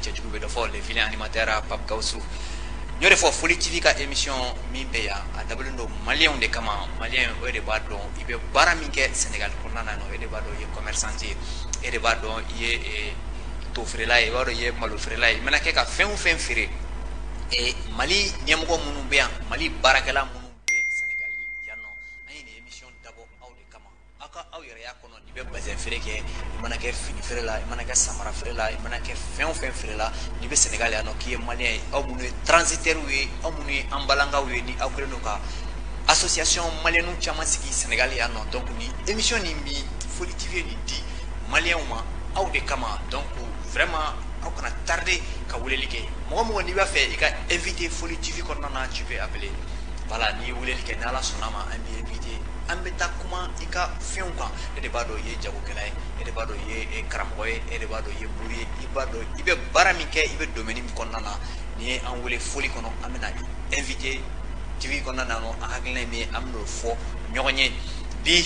cɛjugu bɛ dɔ fɔ le vilain animateur Pape Gawusu ɲ'o de fɔ Foli TV ka émission min bɛ yan a dabɔlen don maliyɛnw de kama maliyɛn o de b'a dɔn i bɛ baara min kɛ Sénégal kɔnɔna na o de b'a dɔn i ye commerçant ye e de b'a dɔn i ye to feerela ye i b'a dɔn i ye malo feerela ye i mana kɛ ka fɛn o fɛn feere Mali ɲɛmɔgɔ minnu bɛ yan Mali baarakɛla minnu bɛ Sénégal yan nɔ an ye nin émission dabɔ aw de kama aw ka aw yɛrɛ y'a kɔnɔ n'i bɛ bazin feere kɛ i mana kɛ fini feere la i mana kɛ samara feere la i mana kɛ fɛn o fɛn feere la n'i bɛ Sénégal yan nɔ k'i ye maliyɛn ye aw minnu ye transitaires ye aw minnu ye an balankaw ye ni aw kɛlen don ka association maliyɛnw caman sigi Sénégal yan nɔ donc ni émission nin bi Foli TV ye nin di maliyɛnw ma aw de kama donc vraiment aw kana tarder ka weleli kɛ mɔgɔ mɔgɔ n'i b'a fɛ i ka invité Foli TV kɔnɔna na tu peux appeler voilà n'i ye weleli kɛ ni Ala sɔnna ma an b'i invité an bɛ taa kuma i ka fɛnw kan e de b'a dɔn i ye jagokɛla ye e de b'a dɔn i ye karamɔgɔ ye e de b'a dɔn i ye buru ye i b'a dɔn i bɛ baara min kɛ i bɛ domaine min kɔnɔna na n'i ye an wele Foli kɔnɔ an bɛna invité TV kɔnɔna na an hakilina ye min ye an bɛn'o fɔ ɲɔgɔn ye bi